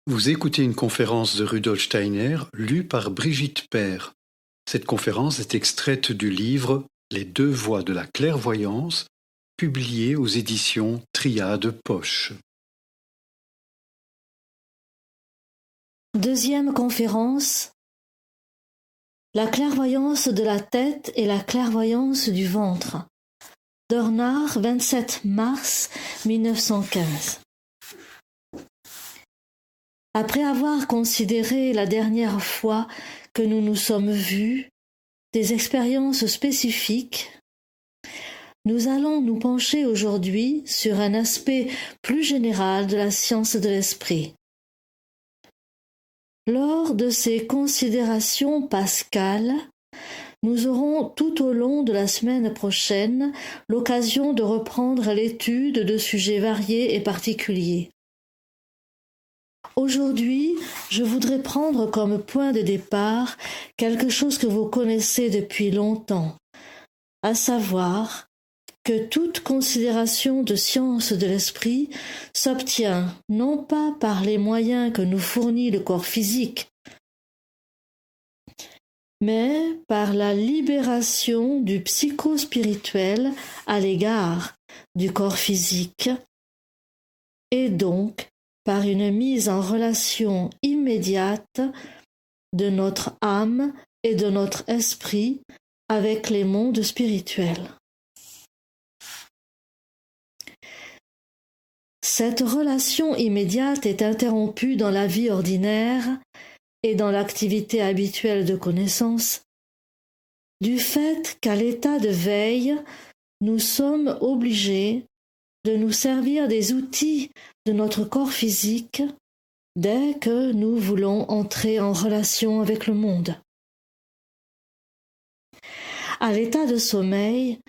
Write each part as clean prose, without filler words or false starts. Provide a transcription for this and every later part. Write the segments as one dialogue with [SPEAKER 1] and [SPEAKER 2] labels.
[SPEAKER 1] Vous écoutez une conférence de Rudolf Steiner lue par Brigitte Père. Cette conférence est extraite du livre Les deux voies de la clairvoyance, publié aux éditions Triade Poche.
[SPEAKER 2] Deuxième conférence, la clairvoyance de la tête et la clairvoyance du ventre. Dornard, 27 mars 1915. Après avoir considéré la dernière fois que nous nous sommes vus des expériences spécifiques, nous allons nous pencher aujourd'hui sur un aspect plus général de la science de l'esprit. Lors de ces considérations pascales, nous aurons tout au long de la semaine prochaine l'occasion de reprendre l'étude de sujets variés et particuliers. Aujourd'hui, je voudrais prendre comme point de départ quelque chose que vous connaissez depuis longtemps, à savoir que toute considération de science de l'esprit s'obtient non pas par les moyens que nous fournit le corps physique, mais par la libération du psychospirituel à l'égard du corps physique, et donc par une mise en relation immédiate de notre âme et de notre esprit avec les mondes spirituels. Cette relation immédiate est interrompue dans la vie ordinaire et dans l'activité habituelle de connaissance, du fait qu'à l'état de veille, nous sommes obligés de nous servir des outils de notre corps physique dès que nous voulons entrer en relation avec le monde. À l'état de sommeil,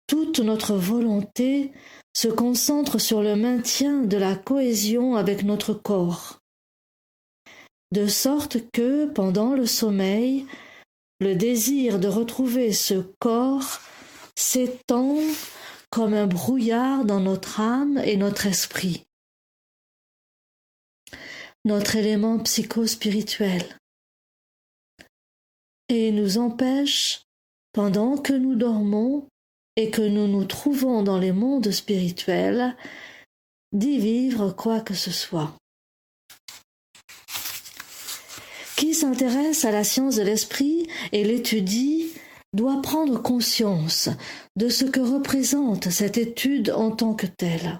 [SPEAKER 2] toute notre volonté se concentre sur le maintien de la cohésion avec notre corps, de sorte que, pendant le sommeil, le désir de retrouver ce corps s'étend comme un brouillard dans notre âme et notre esprit, notre élément psychospirituel, et nous empêche, pendant que nous dormons et que nous nous trouvons dans les mondes spirituels, d'y vivre quoi que ce soit. Qui s'intéresse à la science de l'esprit et l'étudie doit prendre conscience de ce que représente cette étude en tant que telle,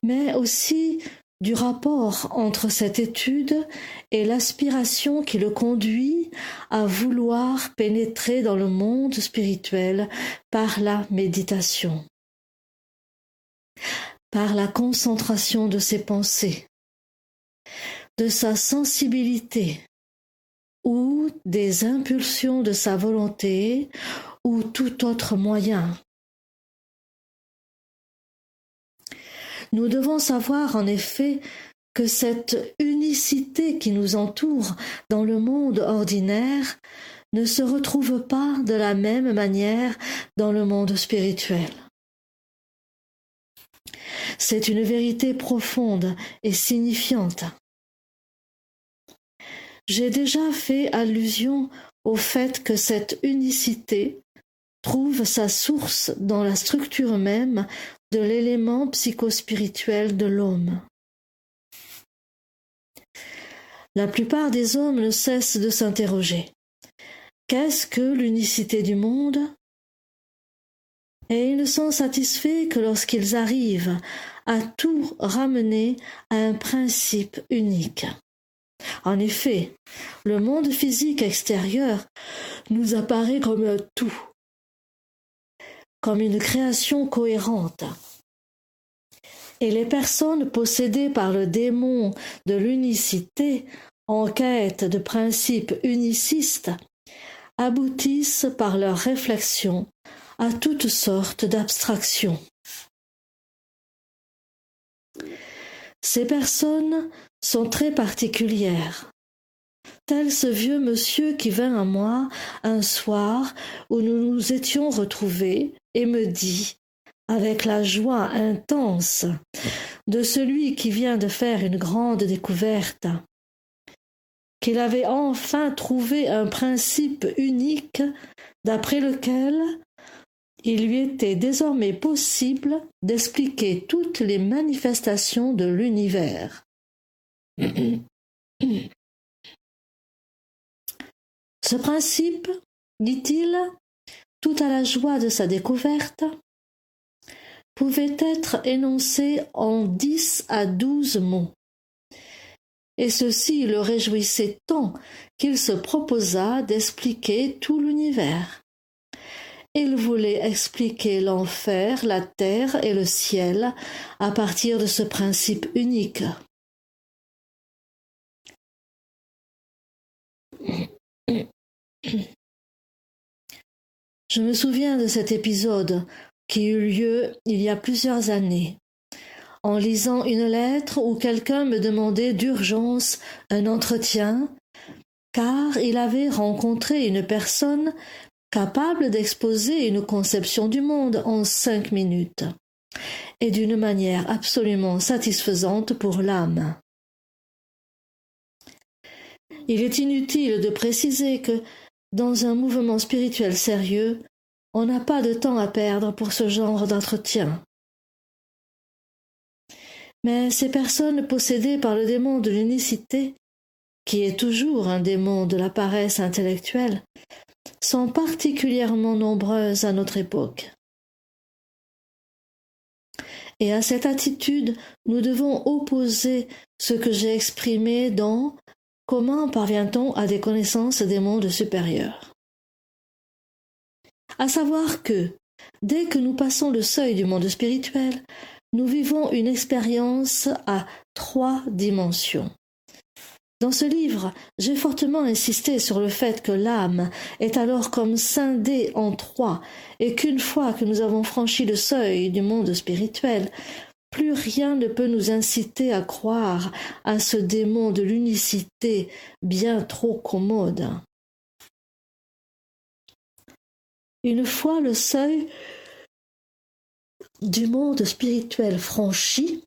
[SPEAKER 2] mais aussi du rapport entre cette étude et l'aspiration qui le conduit à vouloir pénétrer dans le monde spirituel par la méditation, par la concentration de ses pensées, de sa sensibilité ou des impulsions de sa volonté ou tout autre moyen. Nous devons savoir en effet que cette unicité qui nous entoure dans le monde ordinaire ne se retrouve pas de la même manière dans le monde spirituel. C'est une vérité profonde et signifiante. J'ai déjà fait allusion au fait que cette unicité trouve sa source dans la structure même de l'élément psychospirituel de l'homme. La plupart des hommes ne cessent de s'interroger. Qu'est-ce que l'unicité du monde ? Et ils ne sont satisfaits que lorsqu'ils arrivent à tout ramener à un principe unique. En effet, le monde physique extérieur nous apparaît comme un tout, comme une création cohérente. Et les personnes possédées par le démon de l'unicité, en quête de principes unicistes, aboutissent par leurs réflexions à toutes sortes d'abstractions. Ces personnes sont très particulières, tel ce vieux monsieur qui vint à moi un soir où nous nous étions retrouvés et me dit, avec la joie intense de celui qui vient de faire une grande découverte, qu'il avait enfin trouvé un principe unique d'après lequel il lui était désormais possible d'expliquer toutes les manifestations de l'univers. Ce principe, dit-il, tout à la joie de sa découverte, pouvait être énoncé en 10 à 12 mots. Et ceci le réjouissait tant qu'il se proposa d'expliquer tout l'univers. Il voulait expliquer l'enfer, la terre et le ciel à partir de ce principe unique. Je me souviens de cet épisode qui eut lieu il y a plusieurs années, en lisant une lettre où quelqu'un me demandait d'urgence un entretien, car il avait rencontré une personne capable d'exposer une conception du monde en 5 minutes, et d'une manière absolument satisfaisante pour l'âme. Il est inutile de préciser que, dans un mouvement spirituel sérieux, on n'a pas de temps à perdre pour ce genre d'entretien. Mais ces personnes possédées par le démon de l'unicité, qui est toujours un démon de la paresse intellectuelle, sont particulièrement nombreuses à notre époque. Et à cette attitude, nous devons opposer ce que j'ai exprimé dans « Comment parvient-on à des connaissances des mondes supérieurs ?» À savoir que, dès que nous passons le seuil du monde spirituel, nous vivons une expérience à 3 dimensions. Dans ce livre, j'ai fortement insisté sur le fait que l'âme est alors comme scindée en 3 et qu'une fois que nous avons franchi le seuil du monde spirituel, plus rien ne peut nous inciter à croire à ce démon de l'unicité bien trop commode. Une fois le seuil du monde spirituel franchi,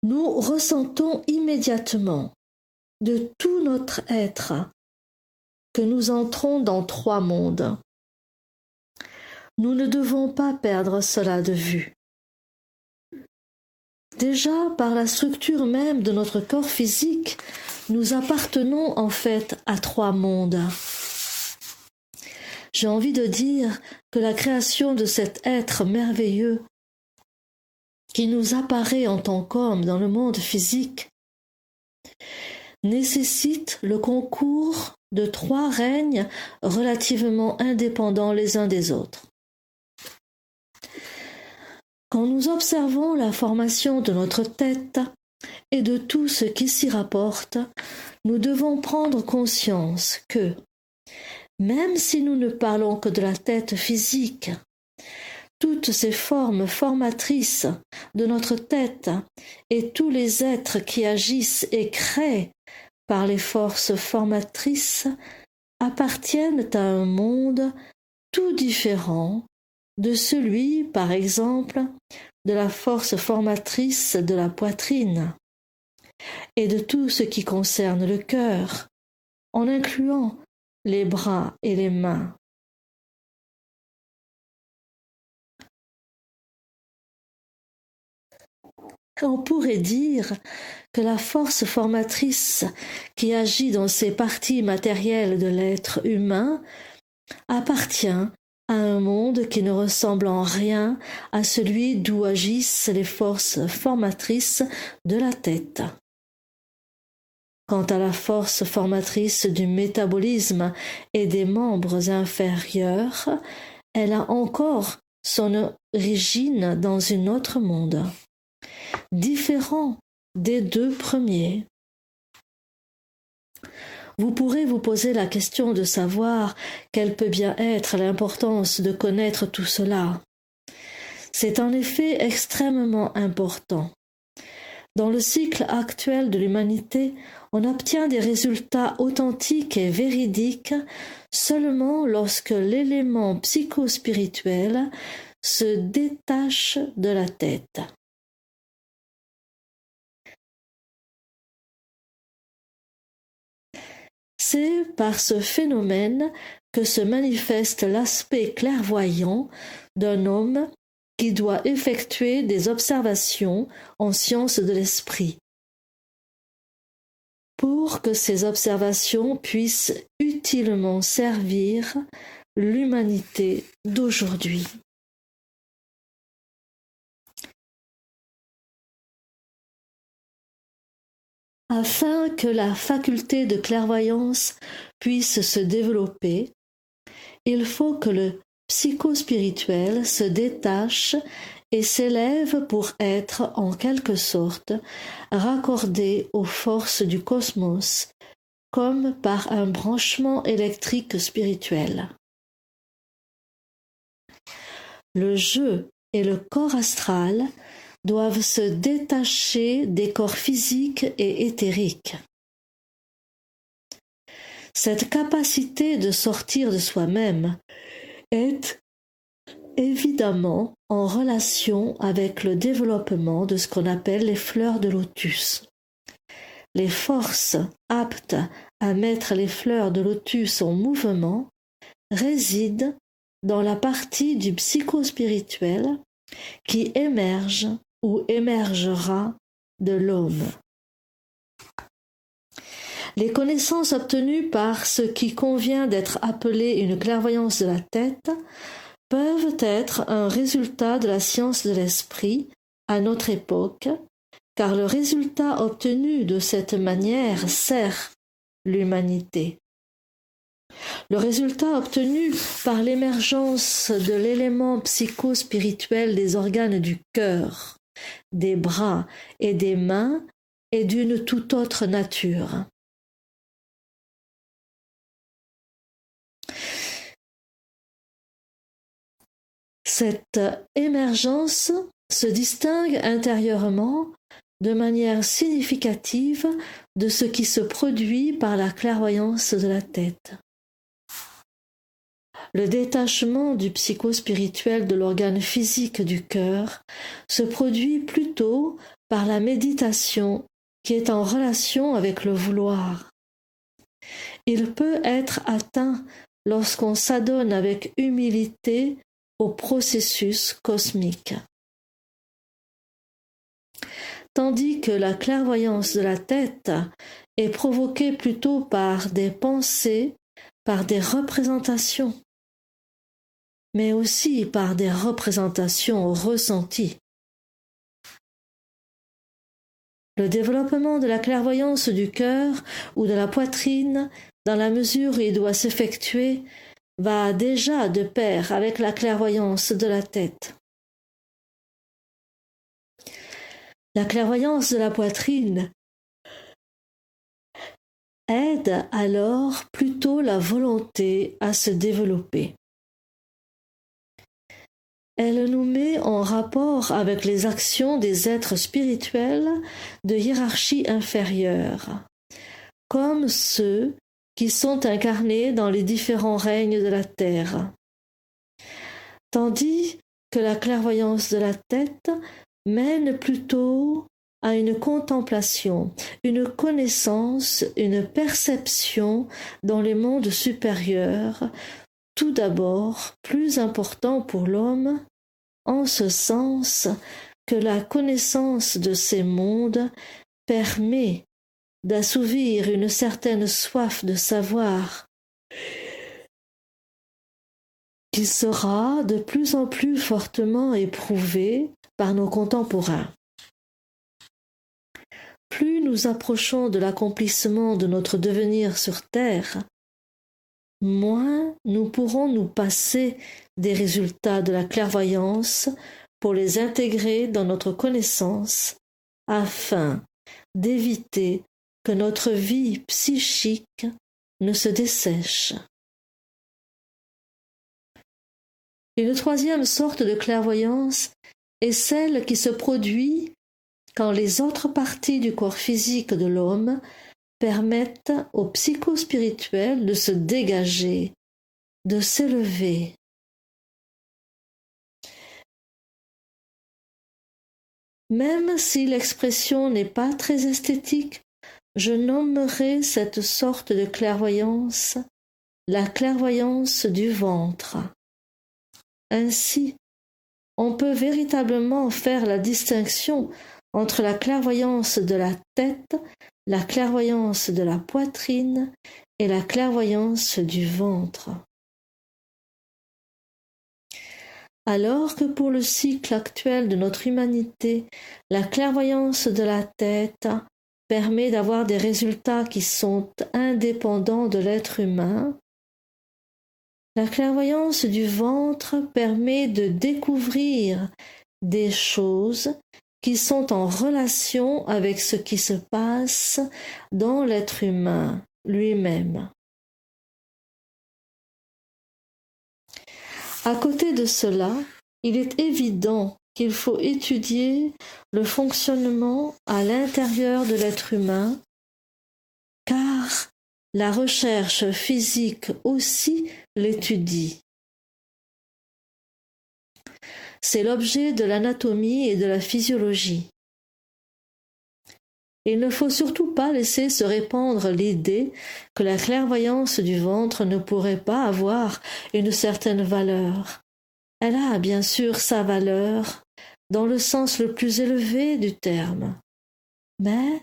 [SPEAKER 2] nous ressentons immédiatement de tout notre être que nous entrons dans 3 mondes. Nous ne devons pas perdre cela de vue. Déjà, par la structure même de notre corps physique, nous appartenons en fait à 3 mondes. J'ai envie de dire que la création de cet être merveilleux qui nous apparaît en tant qu'homme dans le monde physique nécessite le concours de 3 règnes relativement indépendants les uns des autres. Quand nous observons la formation de notre tête et de tout ce qui s'y rapporte, nous devons prendre conscience que, même si nous ne parlons que de la tête physique, toutes ces formes formatrices de notre tête et tous les êtres qui agissent et créent par les forces formatrices appartiennent à un monde tout différent de celui, par exemple, de la force formatrice de la poitrine et de tout ce qui concerne le cœur, en incluant les bras et les mains. On pourrait dire que la force formatrice qui agit dans ces parties matérielles de l'être humain appartient à un monde qui ne ressemble en rien à celui d'où agissent les forces formatrices de la tête. Quant à la force formatrice du métabolisme et des membres inférieurs, elle a encore son origine dans un autre monde, différent des 2 premiers. Vous pourrez vous poser la question de savoir quelle peut bien être l'importance de connaître tout cela. C'est en effet extrêmement important. Dans le cycle actuel de l'humanité, on obtient des résultats authentiques et véridiques seulement lorsque l'élément psychospirituel se détache de la tête. C'est par ce phénomène que se manifeste l'aspect clairvoyant d'un homme qui doit effectuer des observations en sciences de l'esprit, pour que ces observations puissent utilement servir l'humanité d'aujourd'hui. Afin que la faculté de clairvoyance puisse se développer, il faut que le psychospirituel se détache et s'élève pour être, en quelque sorte, raccordé aux forces du cosmos, comme par un branchement électrique spirituel. Le jeu et le corps astral doivent se détacher des corps physiques et éthériques. Cette capacité de sortir de soi-même est évidemment en relation avec le développement de ce qu'on appelle les fleurs de lotus. Les forces aptes à mettre les fleurs de lotus en mouvement résident dans la partie du psychospirituel qui émerge ou émergera de l'homme. Les connaissances obtenues par ce qui convient d'être appelé une clairvoyance de la tête peuvent être un résultat de la science de l'esprit à notre époque, car le résultat obtenu de cette manière sert l'humanité. Le résultat obtenu par l'émergence de l'élément psychospirituel des organes du cœur, des bras et des mains est d'une toute autre nature. Cette émergence se distingue intérieurement de manière significative de ce qui se produit par la clairvoyance de la tête. Le détachement du psychospirituel de l'organe physique du cœur se produit plutôt par la méditation qui est en relation avec le vouloir. Il peut être atteint lorsqu'on s'adonne avec humilité au processus cosmique. Tandis que la clairvoyance de la tête est provoquée plutôt par des pensées, par des représentations, mais aussi par des représentations ressenties. Le développement de la clairvoyance du cœur ou de la poitrine, dans la mesure où il doit s'effectuer, va déjà de pair avec la clairvoyance de la tête. La clairvoyance de la poitrine aide alors plutôt la volonté à se développer. Elle nous met en rapport avec les actions des êtres spirituels de hiérarchie inférieure, comme ceux qui sont incarnés dans les différents règnes de la terre. Tandis que la clairvoyance de la tête mène plutôt à une contemplation, une connaissance, une perception dans les mondes supérieurs, tout d'abord plus important pour l'homme, en ce sens que la connaissance de ces mondes permet d'assouvir une certaine soif de savoir qui sera de plus en plus fortement éprouvée par nos contemporains. Plus nous approchons de l'accomplissement de notre devenir sur Terre, moins nous pourrons nous passer des résultats de la clairvoyance pour les intégrer dans notre connaissance afin d'éviter que notre vie psychique ne se dessèche. Une troisième sorte de clairvoyance est celle qui se produit quand les autres parties du corps physique de l'homme permettent au psychospirituel de se dégager, de s'élever. Même si l'expression n'est pas très esthétique, je nommerai cette sorte de clairvoyance la clairvoyance du ventre. Ainsi, on peut véritablement faire la distinction entre la clairvoyance de la tête, la clairvoyance de la poitrine et la clairvoyance du ventre. Alors que pour le cycle actuel de notre humanité, la clairvoyance de la tête permet d'avoir des résultats qui sont indépendants de l'être humain, la clairvoyance du ventre permet de découvrir des choses qui sont en relation avec ce qui se passe dans l'être humain lui-même. À côté de cela, il est évident qu'il faut étudier le fonctionnement à l'intérieur de l'être humain, car la recherche physique aussi l'étudie. C'est l'objet de l'anatomie et de la physiologie. Il ne faut surtout pas laisser se répandre l'idée que la clairvoyance du ventre ne pourrait pas avoir une certaine valeur. Elle a bien sûr sa valeur dans le sens le plus élevé du terme. Mais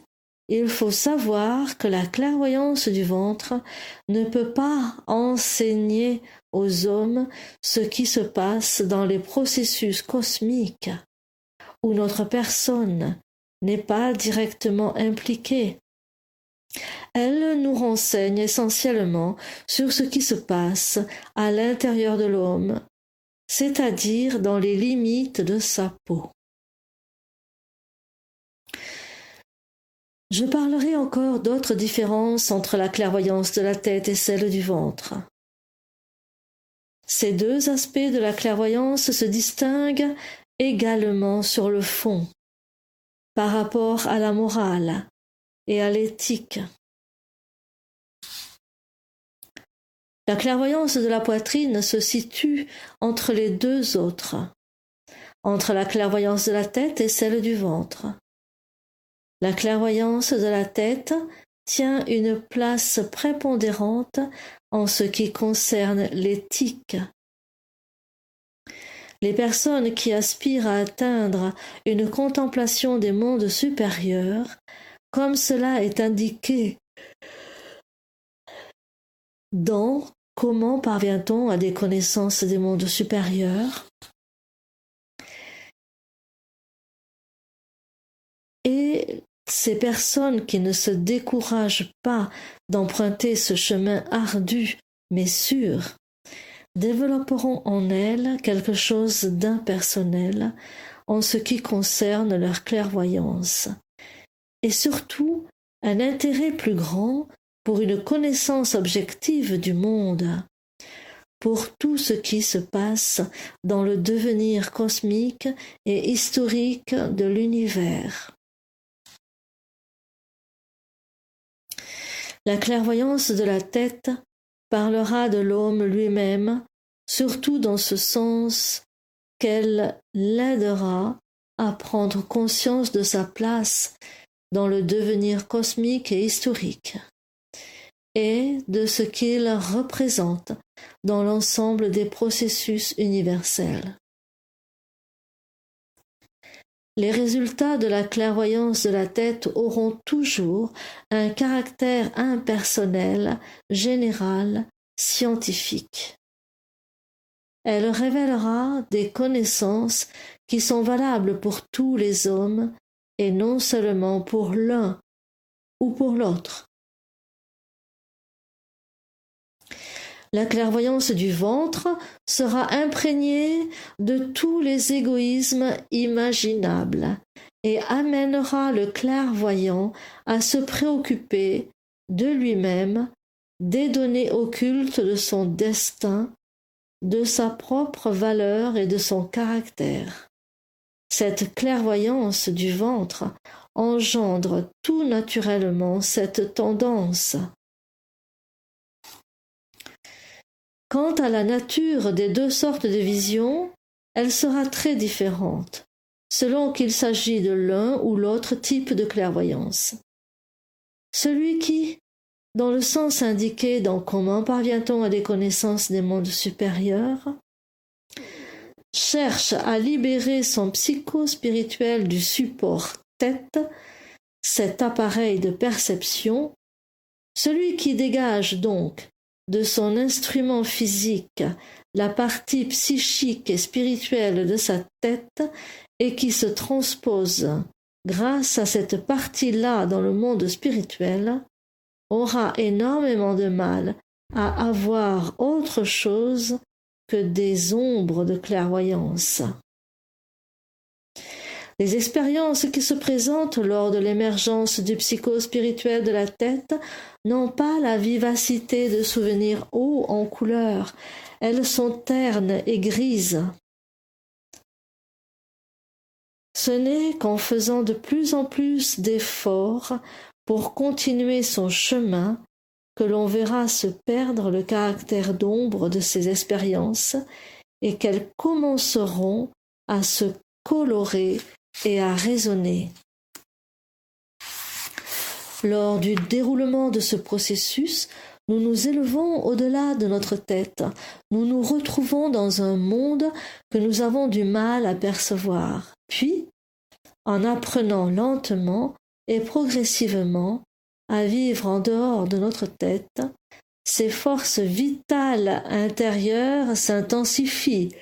[SPEAKER 2] il faut savoir que la clairvoyance du ventre ne peut pas enseigner aux hommes ce qui se passe dans les processus cosmiques où notre personne n'est pas directement impliquée. Elle nous renseigne essentiellement sur ce qui se passe à l'intérieur de l'homme, c'est-à-dire dans les limites de sa peau. Je parlerai encore d'autres différences entre la clairvoyance de la tête et celle du ventre. Ces deux aspects de la clairvoyance se distinguent également sur le fond, par rapport à la morale et à l'éthique. La clairvoyance de la poitrine se situe entre les deux autres, entre la clairvoyance de la tête et celle du ventre. La clairvoyance de la tête tient une place prépondérante en ce qui concerne l'éthique. Les personnes qui aspirent à atteindre une contemplation des mondes supérieurs, comme cela est indiqué dans Comment parvient-on à des connaissances des mondes supérieurs, et ces personnes qui ne se découragent pas d'emprunter ce chemin ardu mais sûr, développeront en elles quelque chose d'impersonnel en ce qui concerne leur clairvoyance, et surtout un intérêt plus grand pour une connaissance objective du monde, pour tout ce qui se passe dans le devenir cosmique et historique de l'univers. La clairvoyance de la tête parlera de l'homme lui-même, surtout dans ce sens qu'elle l'aidera à prendre conscience de sa place dans le devenir cosmique et historique, et de ce qu'il représente dans l'ensemble des processus universels. Les résultats de la clairvoyance de la tête auront toujours un caractère impersonnel, général, scientifique. Elle révélera des connaissances qui sont valables pour tous les hommes et non seulement pour l'un ou pour l'autre. La clairvoyance du ventre sera imprégnée de tous les égoïsmes imaginables et amènera le clairvoyant à se préoccuper de lui-même, des données occultes de son destin, de sa propre valeur et de son caractère. Cette clairvoyance du ventre engendre tout naturellement cette tendance. Quant à la nature des deux sortes de visions, elle sera très différente, selon qu'il s'agit de l'un ou l'autre type de clairvoyance. Celui qui, dans le sens indiqué dans Comment parvient-on à des connaissances des mondes supérieurs, cherche à libérer son psycho-spirituel du support tête, cet appareil de perception, celui qui dégage donc de son instrument physique la partie psychique et spirituelle de sa tête et qui se transpose grâce à cette partie-là dans le monde spirituel, aura énormément de mal à avoir autre chose que des ombres de clairvoyance. Les expériences qui se présentent lors de l'émergence du psycho-spirituel de la tête n'ont pas la vivacité de souvenirs hauts en couleur. Elles sont ternes et grises. Ce n'est qu'en faisant de plus en plus d'efforts pour continuer son chemin que l'on verra se perdre le caractère d'ombre de ces expériences et qu'elles commenceront à se colorer et à résonner. Lors du déroulement de ce processus, nous nous élevons au-delà de notre tête. Nous nous retrouvons dans un monde que nous avons du mal à percevoir. Puis, en apprenant lentement et progressivement à vivre en dehors de notre tête, ces forces vitales intérieures s'intensifient.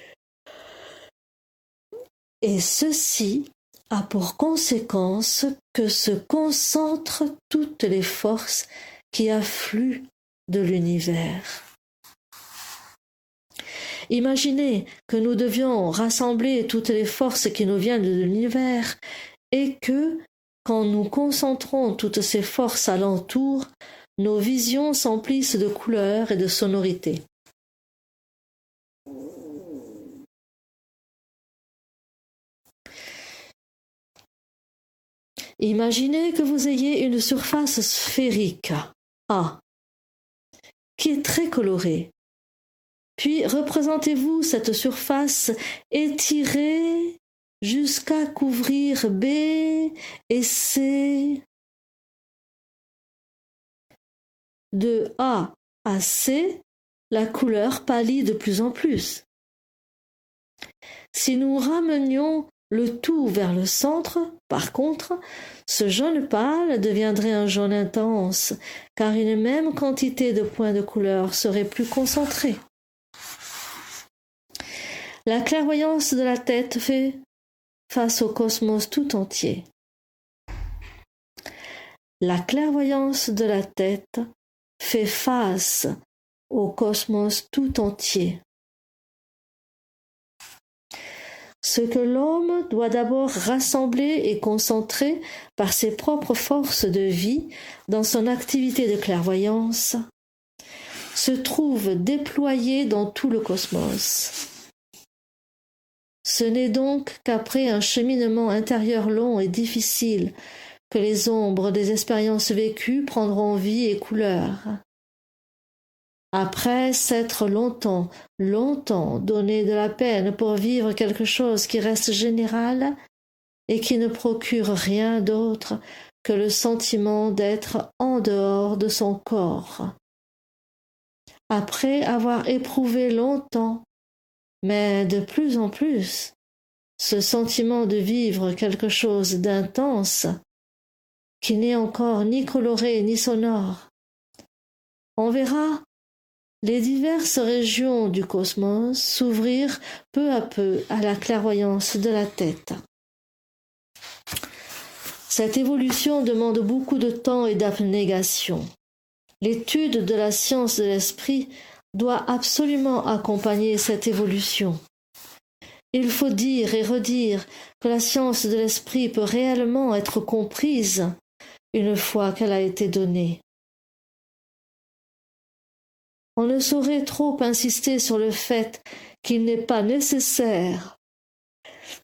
[SPEAKER 2] Et ceci a pour conséquence que se concentrent toutes les forces qui affluent de l'univers. Imaginez que nous devions rassembler toutes les forces qui nous viennent de l'univers et que, quand nous concentrons toutes ces forces alentour, nos visions s'emplissent de couleurs et de sonorités. Imaginez que vous ayez une surface sphérique, A, qui est très colorée. Puis représentez-vous cette surface étirée jusqu'à couvrir B et C. De A à C, la couleur pâlit de plus en plus. Si nous ramenions le tout vers le centre, par contre, ce jaune pâle deviendrait un jaune intense, car une même quantité de points de couleur serait plus concentrée. La clairvoyance de la tête fait face au cosmos tout entier. La clairvoyance de la tête fait face au cosmos tout entier. Ce que l'homme doit d'abord rassembler et concentrer par ses propres forces de vie dans son activité de clairvoyance se trouve déployé dans tout le cosmos. Ce n'est donc qu'après un cheminement intérieur long et difficile que les ombres des expériences vécues prendront vie et couleur. Après s'être longtemps donné de la peine pour vivre quelque chose qui reste général et qui ne procure rien d'autre que le sentiment d'être en dehors de son corps. Après avoir éprouvé longtemps, mais de plus en plus, ce sentiment de vivre quelque chose d'intense, qui n'est encore ni coloré ni sonore, on verra les diverses régions du cosmos s'ouvrir peu à peu à la clairvoyance de la tête. Cette évolution demande beaucoup de temps et d'abnégation. L'étude de la science de l'esprit doit absolument accompagner cette évolution. Il faut dire et redire que la science de l'esprit peut réellement être comprise une fois qu'elle a été donnée. On ne saurait trop insister sur le fait qu'il n'est pas nécessaire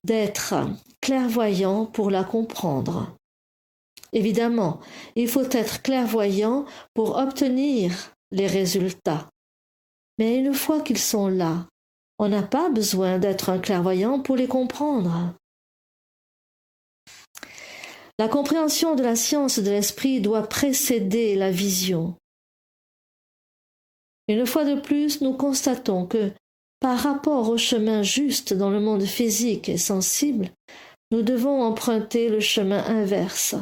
[SPEAKER 2] d'être clairvoyant pour la comprendre. Évidemment, il faut être clairvoyant pour obtenir les résultats. Mais une fois qu'ils sont là, on n'a pas besoin d'être un clairvoyant pour les comprendre. La compréhension de la science de l'esprit doit précéder la vision. Une fois de plus, nous constatons que, par rapport au chemin juste dans le monde physique et sensible, nous devons emprunter le chemin inverse.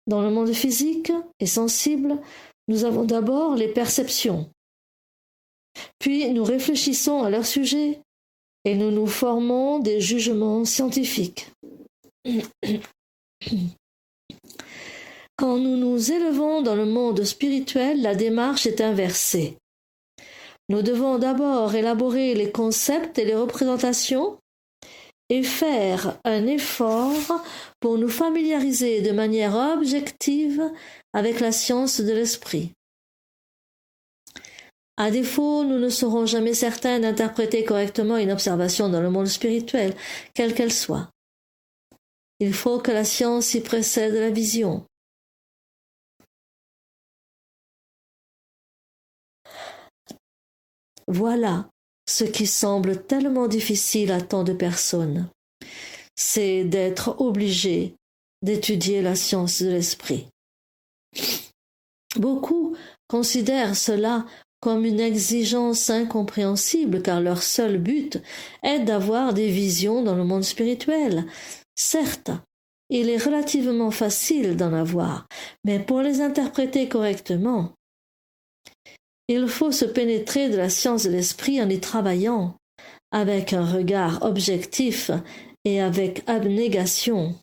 [SPEAKER 2] Dans le monde physique et sensible, nous avons d'abord les perceptions. Puis nous réfléchissons à leur sujet et nous nous formons des jugements scientifiques. Quand nous nous élevons dans le monde spirituel, la démarche est inversée. Nous devons d'abord élaborer les concepts et les représentations et faire un effort pour nous familiariser de manière objective avec la science de l'esprit. À défaut, nous ne serons jamais certains d'interpréter correctement une observation dans le monde spirituel, quelle qu'elle soit. Il faut que la science y précède la vision. Voilà ce qui semble tellement difficile à tant de personnes. C'est d'être obligé d'étudier la science de l'esprit. Beaucoup considèrent cela comme une exigence incompréhensible car leur seul but est d'avoir des visions dans le monde spirituel. Certes, il est relativement facile d'en avoir, mais pour les interpréter correctement, il faut se pénétrer de la science de l'esprit en y travaillant, avec un regard objectif et avec abnégation.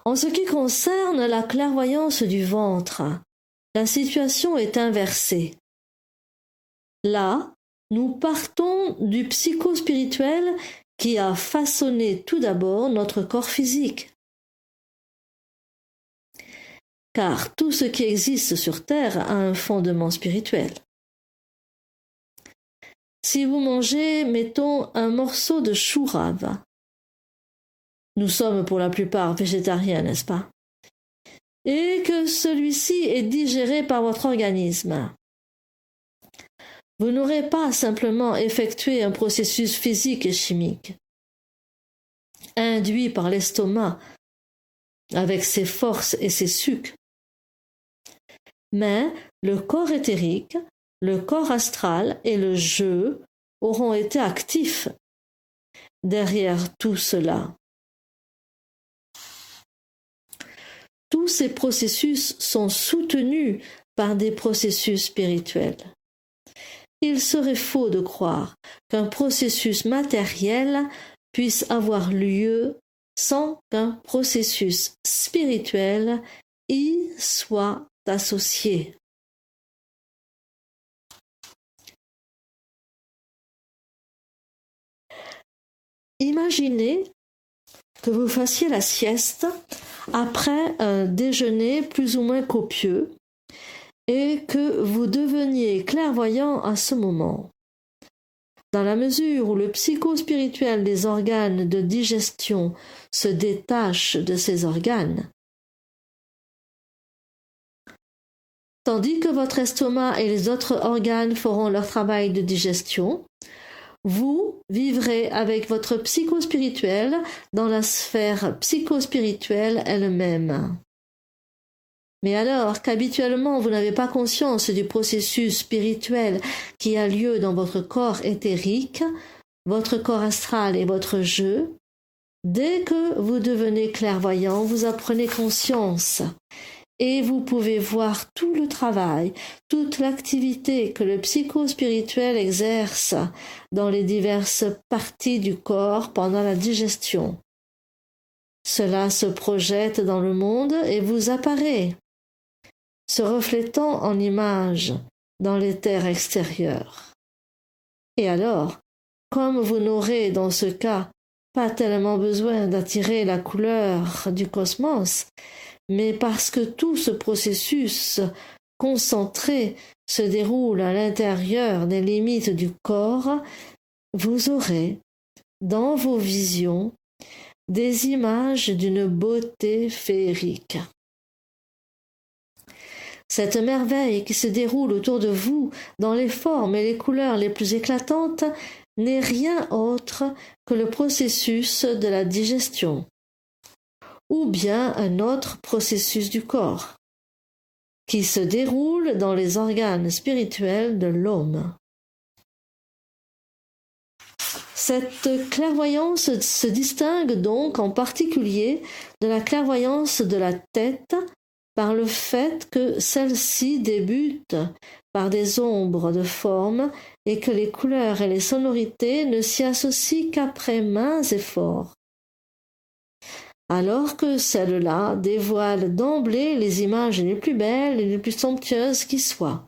[SPEAKER 2] En ce qui concerne la clairvoyance du ventre, la situation est inversée. Là, nous partons du psychospirituel qui a façonné tout d'abord notre corps physique. Car tout ce qui existe sur Terre a un fondement spirituel. Si vous mangez, mettons, un morceau de chou rave, nous sommes pour la plupart végétariens, n'est-ce pas? Et que celui-ci est digéré par votre organisme. Vous n'aurez pas simplement effectué un processus physique et chimique, induit par l'estomac, avec ses forces et ses sucs. Mais le corps éthérique, le corps astral et le jeu auront été actifs derrière tout cela. Tous ces processus sont soutenus par des processus spirituels. Il serait faux de croire qu'un processus matériel puisse avoir lieu sans qu'un processus spirituel y soit associé. Imaginez que vous fassiez la sieste après un déjeuner plus ou moins copieux et que vous deveniez clairvoyant à ce moment. Dans la mesure où le psychospirituel des organes de digestion se détache de ces organes, tandis que votre estomac et les autres organes feront leur travail de digestion, vous vivrez avec votre psychospirituel dans la sphère psychospirituelle elle-même. Mais alors qu'habituellement vous n'avez pas conscience du processus spirituel qui a lieu dans votre corps éthérique, votre corps astral et votre jeu, dès que vous devenez clairvoyant, vous en prenez conscience et vous pouvez voir tout le travail, toute l'activité que le psychospirituel exerce dans les diverses parties du corps pendant la digestion. Cela se projette dans le monde et vous apparaît, se reflétant en images dans l'éther extérieur. Et alors, comme vous n'aurez dans ce cas pas tellement besoin d'attirer la couleur du cosmos, mais parce que tout ce processus concentré se déroule à l'intérieur des limites du corps, vous aurez, dans vos visions, des images d'une beauté féerique. Cette merveille qui se déroule autour de vous dans les formes et les couleurs les plus éclatantes n'est rien autre que le processus de la digestion, ou bien un autre processus du corps, qui se déroule dans les organes spirituels de l'homme. Cette clairvoyance se distingue donc en particulier de la clairvoyance de la tête par le fait que celle-ci débute par des ombres de forme et que les couleurs et les sonorités ne s'y associent qu'après maints efforts, alors que celle-là dévoile d'emblée les images les plus belles et les plus somptueuses qui soient.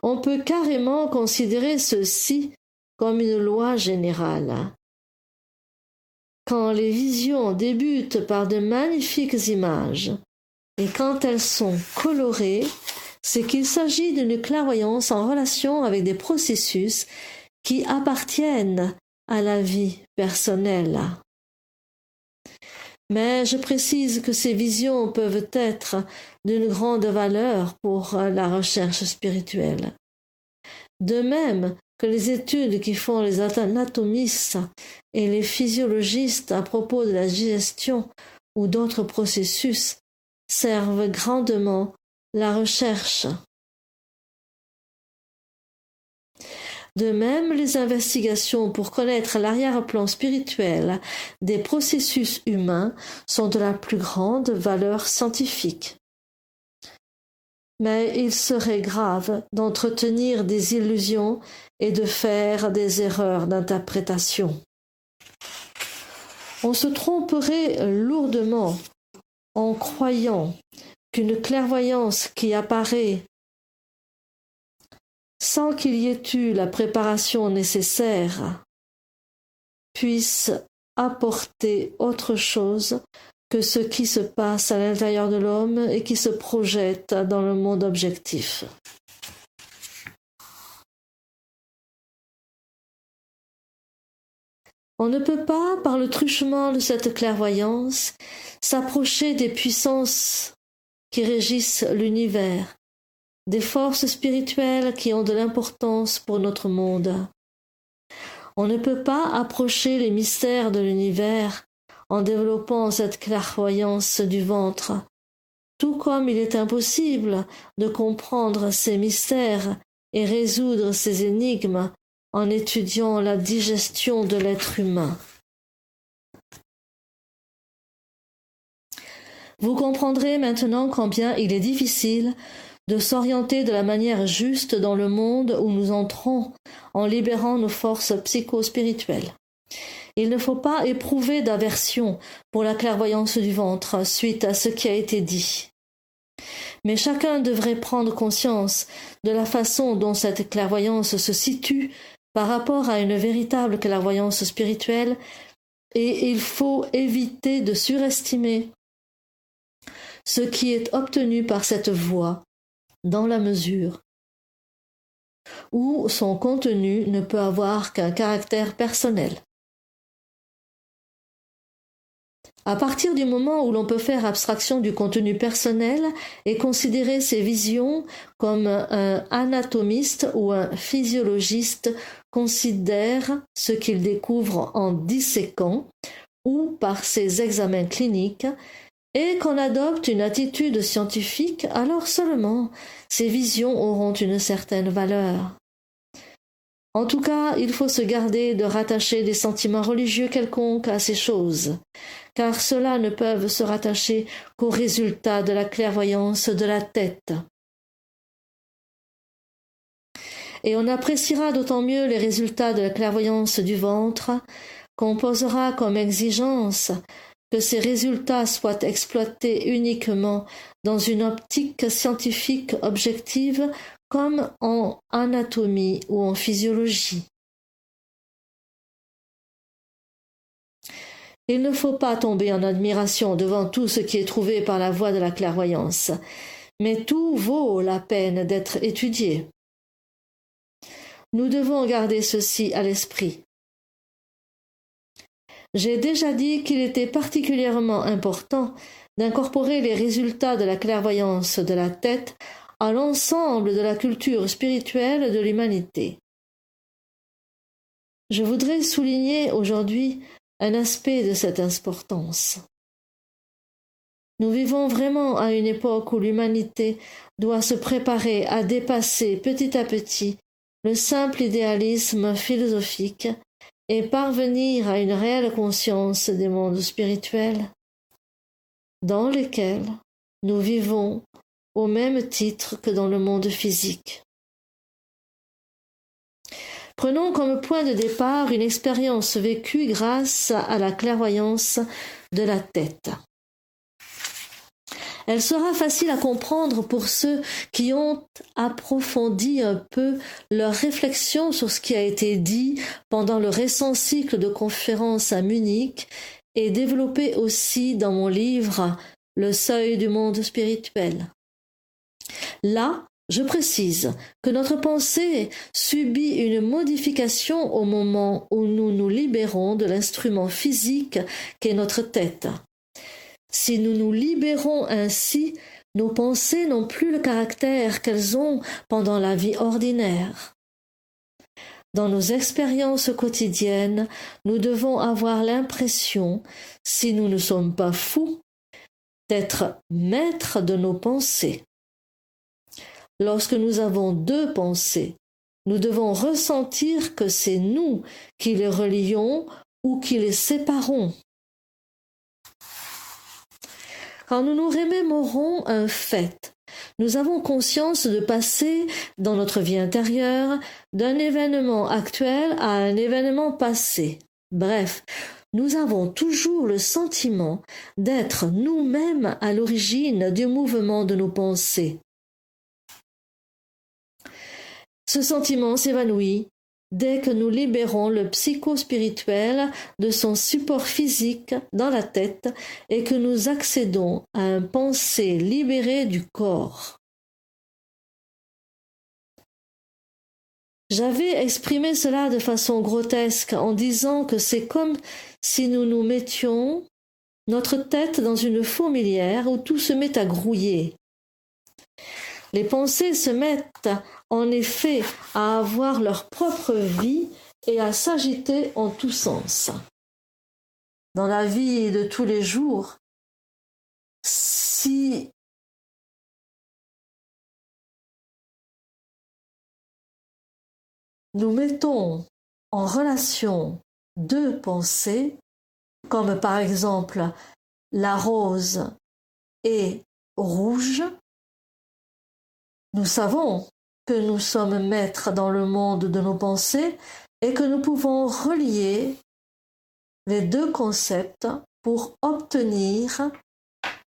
[SPEAKER 2] On peut carrément considérer ceci comme une loi générale. Quand les visions débutent par de magnifiques images et quand elles sont colorées, c'est qu'il s'agit d'une clairvoyance en relation avec des processus qui appartiennent à la vie personnelle. Mais je précise que ces visions peuvent être d'une grande valeur pour la recherche spirituelle. De même que les études qui font les anatomistes et les physiologistes à propos de la digestion ou d'autres processus servent grandement la recherche. De même, les investigations pour connaître l'arrière-plan spirituel des processus humains sont de la plus grande valeur scientifique. Mais il serait grave d'entretenir des illusions et de faire des erreurs d'interprétation. On se tromperait lourdement en croyant qu'une clairvoyance qui apparaît sans qu'il y ait eu la préparation nécessaire puisse apporter autre chose que ce qui se passe à l'intérieur de l'homme et qui se projette dans le monde objectif. On ne peut pas, par le truchement de cette clairvoyance, s'approcher des puissances qui régissent l'univers, des forces spirituelles qui ont de l'importance pour notre monde. On ne peut pas approcher les mystères de l'univers en développant cette clairvoyance du ventre, tout comme il est impossible de comprendre ces mystères et résoudre ces énigmes en étudiant la digestion de l'être humain. Vous comprendrez maintenant combien il est difficile de s'orienter de la manière juste dans le monde où nous entrons en libérant nos forces psycho-spirituelles. Il ne faut pas éprouver d'aversion pour la clairvoyance du ventre suite à ce qui a été dit. Mais chacun devrait prendre conscience de la façon dont cette clairvoyance se situe par rapport à une véritable clairvoyance spirituelle, et il faut éviter de surestimer ce qui est obtenu par cette voie, dans la mesure où son contenu ne peut avoir qu'un caractère personnel. À partir du moment où l'on peut faire abstraction du contenu personnel et considérer ces visions comme un anatomiste ou un physiologiste considère ce qu'il découvre en disséquant ou par ses examens cliniques, et qu'on adopte une attitude scientifique, alors seulement ces visions auront une certaine valeur. En tout cas, il faut se garder de rattacher des sentiments religieux quelconques à ces choses, car ceux-là ne peuvent se rattacher qu'aux résultats de la clairvoyance de la tête. Et on appréciera d'autant mieux les résultats de la clairvoyance du ventre qu'on posera comme exigence que ces résultats soient exploités uniquement dans une optique scientifique objective comme en anatomie ou en physiologie. Il ne faut pas tomber en admiration devant tout ce qui est trouvé par la voie de la clairvoyance, mais tout vaut la peine d'être étudié. Nous devons garder ceci à l'esprit. J'ai déjà dit qu'il était particulièrement important d'incorporer les résultats de la clairvoyance de la tête à l'ensemble de la culture spirituelle de l'humanité. Je voudrais souligner aujourd'hui un aspect de cette importance. Nous vivons vraiment à une époque où l'humanité doit se préparer à dépasser petit à petit le simple idéalisme philosophique et parvenir à une réelle conscience des mondes spirituels dans lesquels nous vivons au même titre que dans le monde physique. Prenons comme point de départ une expérience vécue grâce à la clairvoyance de la tête. Elle sera facile à comprendre pour ceux qui ont approfondi un peu leur réflexion sur ce qui a été dit pendant le récent cycle de conférences à Munich et développé aussi dans mon livre « Le seuil du monde spirituel ». Là, je précise que notre pensée subit une modification au moment où nous nous libérons de l'instrument physique qu'est notre tête. Si nous nous libérons ainsi, nos pensées n'ont plus le caractère qu'elles ont pendant la vie ordinaire. Dans nos expériences quotidiennes, nous devons avoir l'impression, si nous ne sommes pas fous, d'être maîtres de nos pensées. Lorsque nous avons deux pensées, nous devons ressentir que c'est nous qui les relions ou qui les séparons. Quand nous nous remémorons un fait, nous avons conscience de passer, dans notre vie intérieure, d'un événement actuel à un événement passé. Bref, nous avons toujours le sentiment d'être nous-mêmes à l'origine du mouvement de nos pensées. Ce sentiment s'évanouit dès que nous libérons le psychospirituel de son support physique dans la tête et que nous accédons à un pensée libéré du corps. J'avais exprimé cela de façon grotesque en disant que c'est comme si nous mettions notre tête dans une fourmilière où tout se met à grouiller. Les pensées se mettent en effet à avoir leur propre vie et à s'agiter en tous sens. Dans la vie de tous les jours, si nous mettons en relation deux pensées, comme par exemple la rose et rouge, nous savons que nous sommes maîtres dans le monde de nos pensées et que nous pouvons relier les deux concepts pour obtenir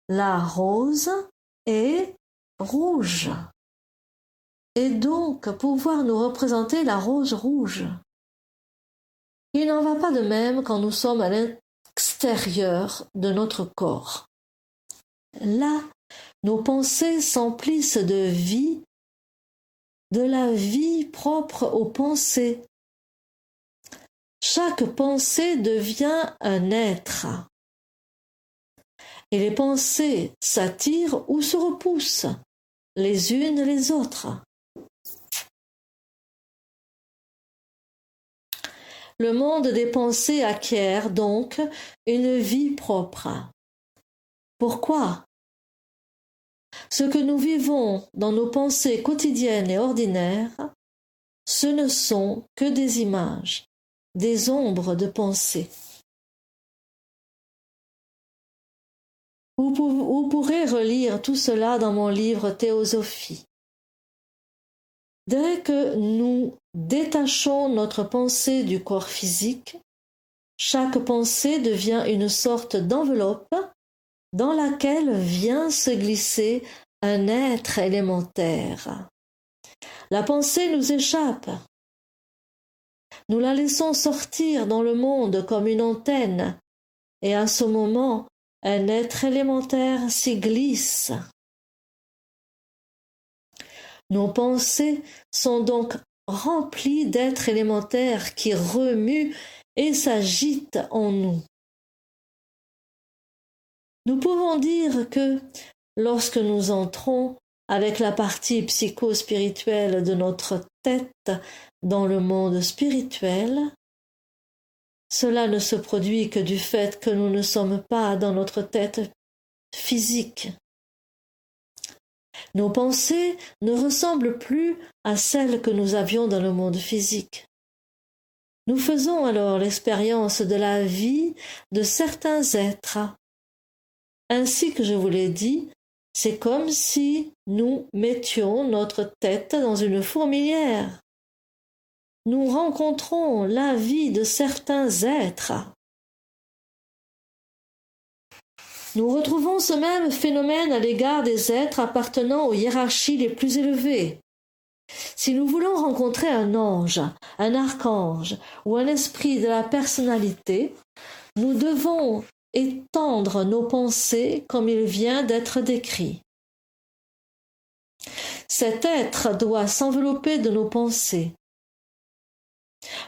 [SPEAKER 2] la rose et rouge. Et donc pouvoir nous représenter la rose rouge. Il n'en va pas de même quand nous sommes à l'extérieur de notre corps. Là, nos pensées s'emplissent de vie, de la vie propre aux pensées. Chaque pensée devient un être. Et les pensées s'attirent ou se repoussent, les unes les autres. Le monde des pensées acquiert donc une vie propre. Pourquoi ? Ce que nous vivons dans nos pensées quotidiennes et ordinaires, ce ne sont que des images, des ombres de pensée. Vous pourrez relire tout cela dans mon livre Théosophie. Dès que nous détachons notre pensée du corps physique, chaque pensée devient une sorte d'enveloppe dans laquelle vient se glisser un être élémentaire. La pensée nous échappe. Nous la laissons sortir dans le monde comme une antenne, et à ce moment, un être élémentaire s'y glisse. Nos pensées sont donc remplies d'êtres élémentaires qui remuent et s'agitent en nous. Nous pouvons dire que, lorsque nous entrons avec la partie psycho-spirituelle de notre tête dans le monde spirituel, cela ne se produit que du fait que nous ne sommes pas dans notre tête physique. Nos pensées ne ressemblent plus à celles que nous avions dans le monde physique. Nous faisons alors l'expérience de la vie de certains êtres. Ainsi que je vous l'ai dit, c'est comme si nous mettions notre tête dans une fourmilière. Nous rencontrons la vie de certains êtres. Nous retrouvons ce même phénomène à l'égard des êtres appartenant aux hiérarchies les plus élevées. Si nous voulons rencontrer un ange, un archange ou un esprit de la personnalité, nous devons étendre nos pensées comme il vient d'être décrit. Cet être doit s'envelopper de nos pensées.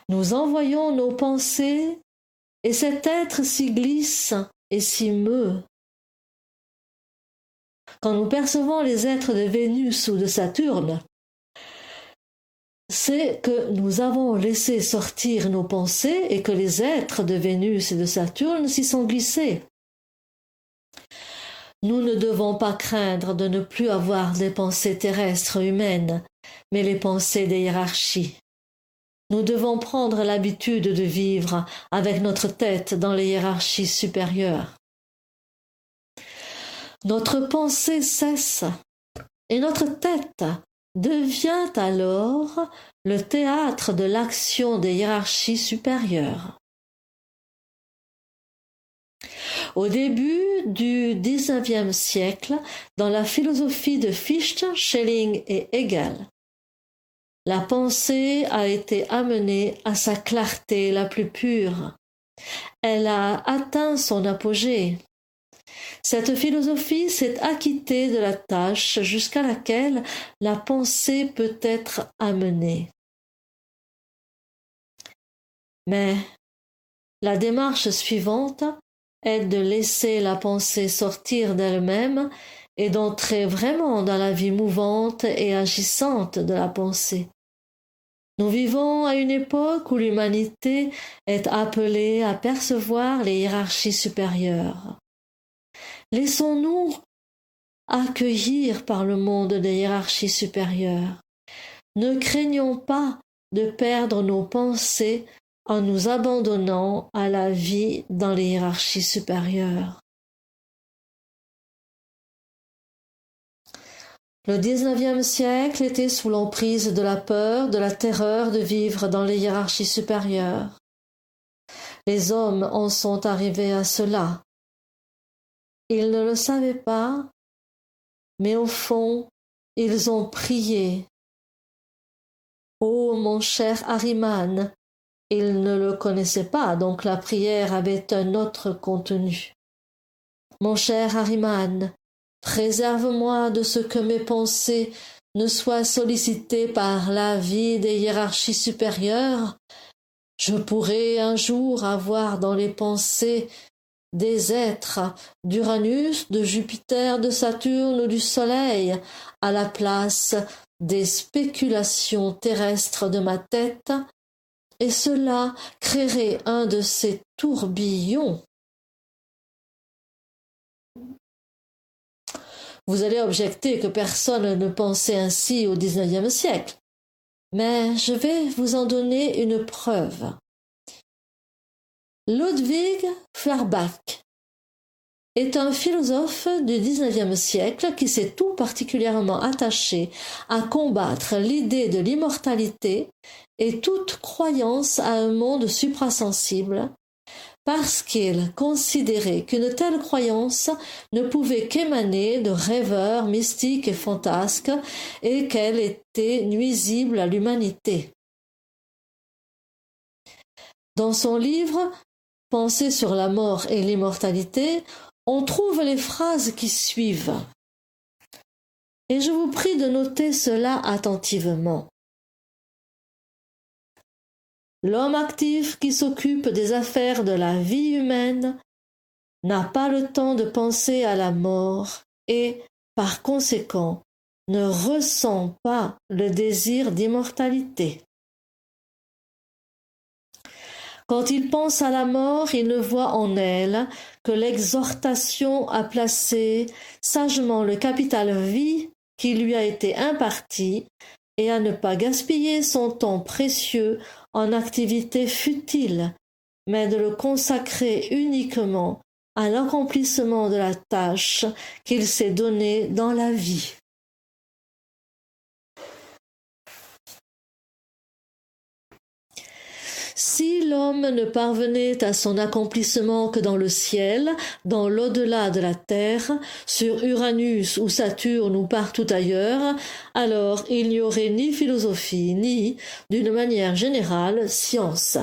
[SPEAKER 2] Nous envoyons nos pensées et cet être s'y glisse et s'y meut. Quand nous percevons les êtres de Vénus ou de Saturne, c'est que nous avons laissé sortir nos pensées et que les êtres de Vénus et de Saturne s'y sont glissés. Nous ne devons pas craindre de ne plus avoir des pensées terrestres humaines, mais les pensées des hiérarchies. Nous devons prendre l'habitude de vivre avec notre tête dans les hiérarchies supérieures. Notre pensée cesse et notre tête devient alors le théâtre de l'action des hiérarchies supérieures. Au début du XIXe siècle, dans la philosophie de Fichte, Schelling et Hegel, la pensée a été amenée à sa clarté la plus pure. Elle a atteint son apogée. Cette philosophie s'est acquittée de la tâche jusqu'à laquelle la pensée peut être amenée. Mais la démarche suivante est de laisser la pensée sortir d'elle-même et d'entrer vraiment dans la vie mouvante et agissante de la pensée. Nous vivons à une époque où l'humanité est appelée à percevoir les hiérarchies supérieures. Laissons-nous accueillir par le monde des hiérarchies supérieures. Ne craignons pas de perdre nos pensées en nous abandonnant à la vie dans les hiérarchies supérieures. Le XIXe siècle était sous l'emprise de la peur, de la terreur de vivre dans les hiérarchies supérieures. Les hommes en sont arrivés à cela. Ils ne le savaient pas, mais au fond, ils ont prié. Ô mon cher Ahriman, ils ne le connaissaient pas, donc la prière avait un autre contenu. Mon cher Ahriman, préserve-moi de ce que mes pensées ne soient sollicitées par la vie des hiérarchies supérieures. Je pourrais un jour avoir dans les pensées des êtres d'Uranus, de Jupiter, de Saturne ou du Soleil, à la place des spéculations terrestres de ma tête, et cela créerait un de ces tourbillons. Vous allez objecter que personne ne pensait ainsi au XIXe siècle, mais je vais vous en donner une preuve. Ludwig Feuerbach est un philosophe du XIXe siècle qui s'est tout particulièrement attaché à combattre l'idée de l'immortalité et toute croyance à un monde suprasensible, parce qu'il considérait qu'une telle croyance ne pouvait qu'émaner de rêveurs mystiques et fantasques et qu'elle était nuisible à l'humanité. Dans son livre « Pensées sur la mort et l'immortalité », on trouve les phrases qui suivent. Et je vous prie de noter cela attentivement. L'homme actif qui s'occupe des affaires de la vie humaine n'a pas le temps de penser à la mort et, par conséquent, ne ressent pas le désir d'immortalité. Quand il pense à la mort, il ne voit en elle que l'exhortation à placer sagement le capital vie qui lui a été imparti et à ne pas gaspiller son temps précieux en activités futiles, mais de le consacrer uniquement à l'accomplissement de la tâche qu'il s'est donnée dans la vie. Si l'homme ne parvenait à son accomplissement que dans le ciel, dans l'au-delà de la terre, sur Uranus ou Saturne ou partout ailleurs, alors il n'y aurait ni philosophie, ni, d'une manière générale, science.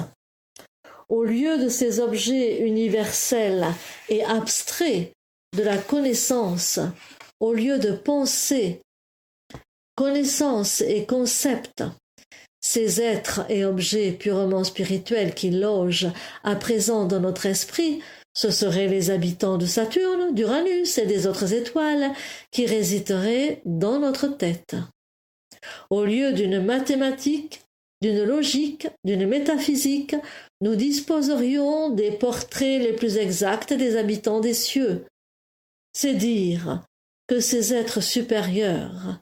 [SPEAKER 2] Au lieu de ces objets universels et abstraits de la connaissance, au lieu de pensée, connaissance et concept, ces êtres et objets purement spirituels qui logent à présent dans notre esprit, ce seraient les habitants de Saturne, d'Uranus et des autres étoiles qui résideraient dans notre tête. Au lieu d'une mathématique, d'une logique, d'une métaphysique, nous disposerions des portraits les plus exacts des habitants des cieux. C'est dire que ces êtres supérieurs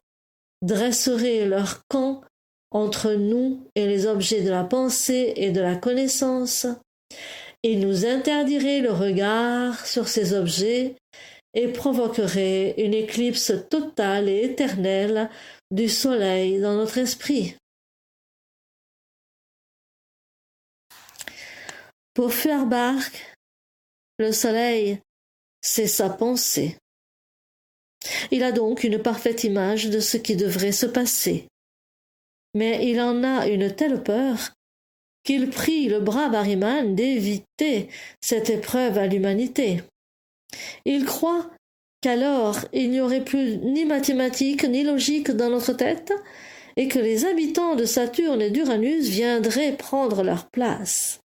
[SPEAKER 2] dresseraient leur camp entre nous et les objets de la pensée et de la connaissance, ils nous interdiraient le regard sur ces objets et provoqueraient une éclipse totale et éternelle du soleil dans notre esprit. Pour Feuerbach, le soleil, c'est sa pensée. Il a donc une parfaite image de ce qui devrait se passer. Mais il en a une telle peur qu'il prie le brave Ahriman d'éviter cette épreuve à l'humanité. Il croit qu'alors il n'y aurait plus ni mathématiques ni logique dans notre tête et que les habitants de Saturne et d'Uranus viendraient prendre leur place.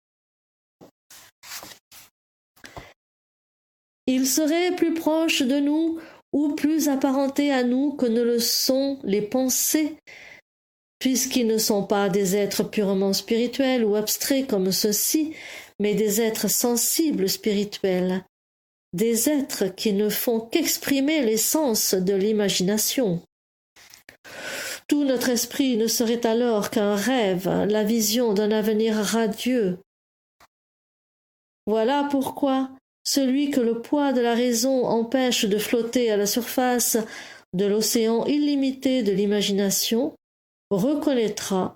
[SPEAKER 2] Ils seraient plus proches de nous ou plus apparentés à nous que ne le sont les pensées, puisqu'ils ne sont pas des êtres purement spirituels ou abstraits comme ceux-ci, mais des êtres sensibles spirituels, des êtres qui ne font qu'exprimer l'essence de l'imagination. Tout notre esprit ne serait alors qu'un rêve, la vision d'un avenir radieux. Voilà pourquoi celui que le poids de la raison empêche de flotter à la surface de l'océan illimité de l'imagination reconnaîtra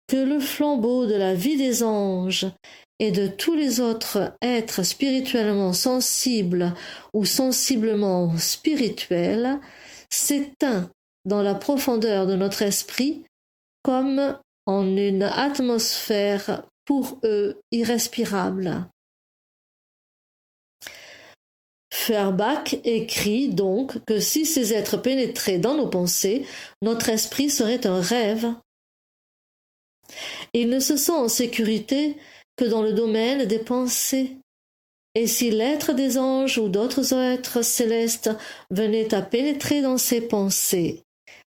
[SPEAKER 2] que le flambeau de la vie des anges et de tous les autres êtres spirituellement sensibles ou sensiblement spirituels s'éteint dans la profondeur de notre esprit comme en une atmosphère pour eux irrespirable. Feuerbach écrit donc que si ces êtres pénétraient dans nos pensées, notre esprit serait un rêve. Il ne se sent en sécurité que dans le domaine des pensées. Et si l'être des anges ou d'autres êtres célestes venait à pénétrer dans ses pensées,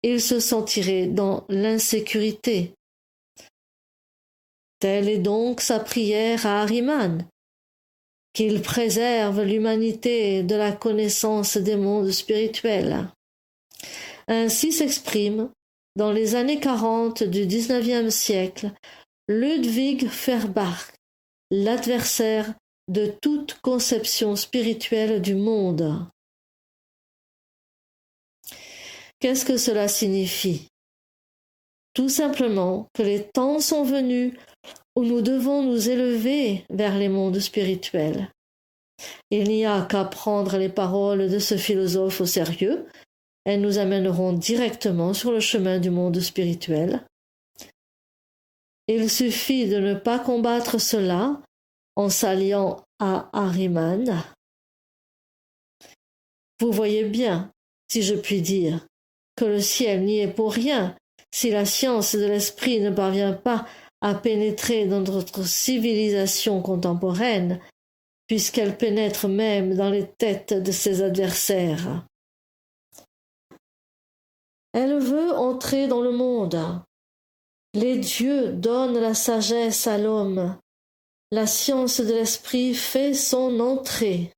[SPEAKER 2] il se sentirait dans l'insécurité. Telle est donc sa prière à Ahriman, qu'il préserve l'humanité de la connaissance des mondes spirituels. Ainsi s'exprime, dans les années 40 du XIXe siècle, Ludwig Feuerbach, l'adversaire de toute conception spirituelle du monde. Qu'est-ce que cela signifie? Tout simplement que les temps sont venus où nous devons nous élever vers les mondes spirituels. Il n'y a qu'à prendre les paroles de ce philosophe au sérieux, elles nous amèneront directement sur le chemin du monde spirituel. Il suffit de ne pas combattre cela en s'alliant à Ahriman. Vous voyez bien, si je puis dire, que le ciel n'y est pour rien si la science de l'esprit ne parvient pas à pénétrer dans notre civilisation contemporaine, puisqu'elle pénètre même dans les têtes de ses adversaires. Elle veut entrer dans le monde. Les dieux donnent la sagesse à l'homme, la science de l'esprit fait son entrée.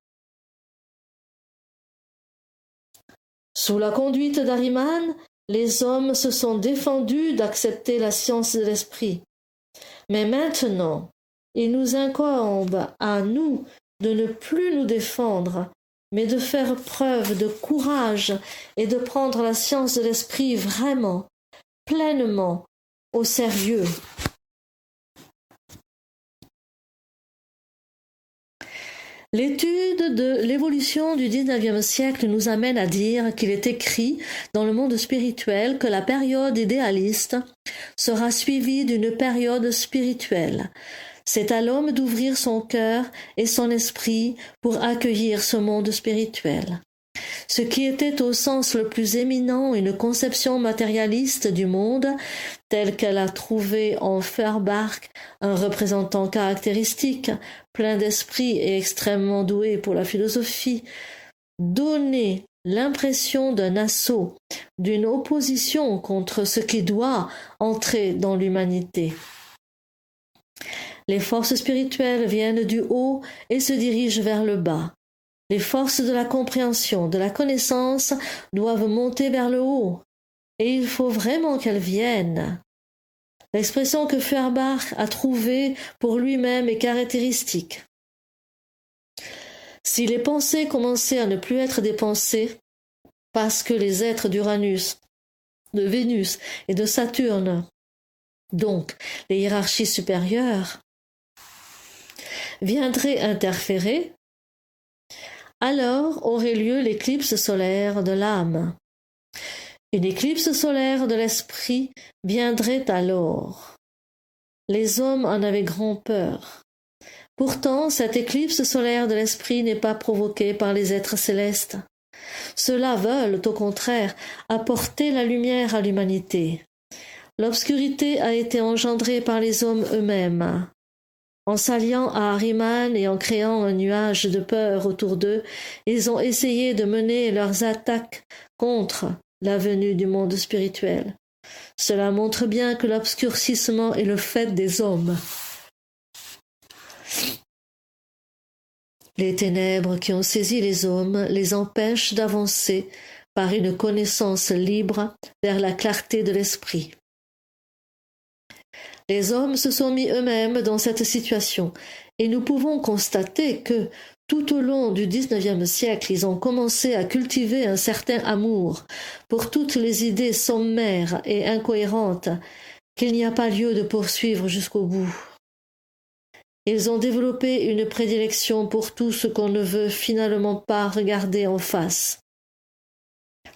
[SPEAKER 2] Sous la conduite d'Ahriman, les hommes se sont défendus d'accepter la science de l'esprit. Mais maintenant, il nous incombe à nous de ne plus nous défendre, mais de faire preuve de courage et de prendre la science de l'esprit vraiment, pleinement, au sérieux. L'étude de l'évolution du XIXe siècle nous amène à dire qu'il est écrit dans le monde spirituel que la période idéaliste sera suivie d'une période spirituelle. C'est à l'homme d'ouvrir son cœur et son esprit pour accueillir ce monde spirituel. Ce qui était au sens le plus éminent une conception matérialiste du monde, telle qu'elle a trouvé en Feuerbach un représentant caractéristique, plein d'esprit et extrêmement doué pour la philosophie, donnait l'impression d'un assaut, d'une opposition contre ce qui doit entrer dans l'humanité. Les forces spirituelles viennent du haut et se dirigent vers le bas. Les forces de la compréhension, de la connaissance doivent monter vers le haut, et il faut vraiment qu'elles viennent. L'expression que Feuerbach a trouvée pour lui-même est caractéristique. Si les pensées commençaient à ne plus être des pensées, parce que les êtres d'Uranus, de Vénus et de Saturne, donc les hiérarchies supérieures, viendraient interférer, alors aurait lieu l'éclipse solaire de l'âme. Une éclipse solaire de l'esprit viendrait alors. Les hommes en avaient grand peur. Pourtant, cette éclipse solaire de l'esprit n'est pas provoquée par les êtres célestes. Ceux-là veulent, au contraire, apporter la lumière à l'humanité. L'obscurité a été engendrée par les hommes eux-mêmes. En s'alliant à Ahriman et en créant un nuage de peur autour d'eux, ils ont essayé de mener leurs attaques contre la venue du monde spirituel. Cela montre bien que l'obscurcissement est le fait des hommes. Les ténèbres qui ont saisi les hommes les empêchent d'avancer par une connaissance libre vers la clarté de l'esprit. Les hommes se sont mis eux-mêmes dans cette situation, et nous pouvons constater que, tout au long du XIXe siècle, ils ont commencé à cultiver un certain amour pour toutes les idées sommaires et incohérentes qu'il n'y a pas lieu de poursuivre jusqu'au bout. Ils ont développé une prédilection pour tout ce qu'on ne veut finalement pas regarder en face.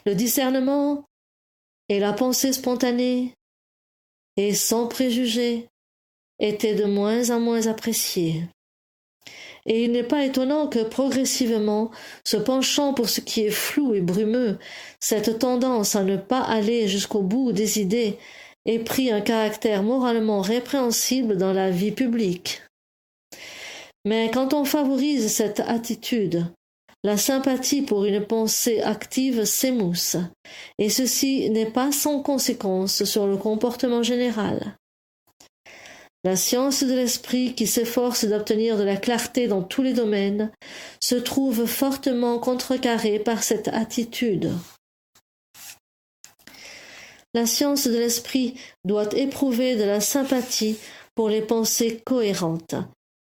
[SPEAKER 2] Le discernement et la pensée spontanée et sans préjugés étaient de moins en moins appréciés. Et il n'est pas étonnant que progressivement, se penchant pour ce qui est flou et brumeux, cette tendance à ne pas aller jusqu'au bout des idées ait pris un caractère moralement répréhensible dans la vie publique. Mais quand on favorise cette attitude, la sympathie pour une pensée active s'émousse, et ceci n'est pas sans conséquence sur le comportement général. La science de l'esprit, qui s'efforce d'obtenir de la clarté dans tous les domaines, se trouve fortement contrecarrée par cette attitude. La science de l'esprit doit éprouver de la sympathie pour les pensées cohérentes,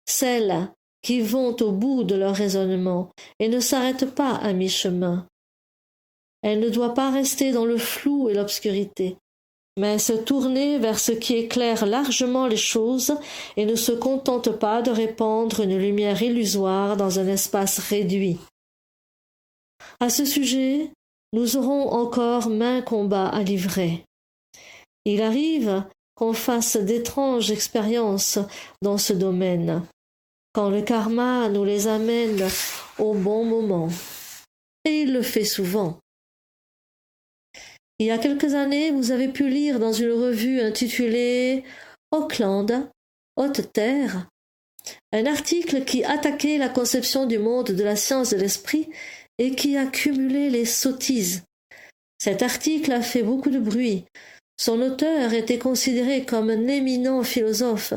[SPEAKER 2] celles qui vont au bout de leur raisonnement et ne s'arrêtent pas à mi-chemin. Elle ne doit pas rester dans le flou et l'obscurité, mais se tourner vers ce qui éclaire largement les choses et ne se contente pas de répandre une lumière illusoire dans un espace réduit. À ce sujet, nous aurons encore maints combats à livrer. Il arrive qu'on fasse d'étranges expériences dans ce domaine, quand le karma nous les amène au bon moment. Et il le fait souvent. Il y a quelques années, vous avez pu lire dans une revue intitulée Auckland, Haute Terre, un article qui attaquait la conception du monde de la science de l'esprit et qui accumulait les sottises. Cet article a fait beaucoup de bruit. Son auteur était considéré comme un éminent philosophe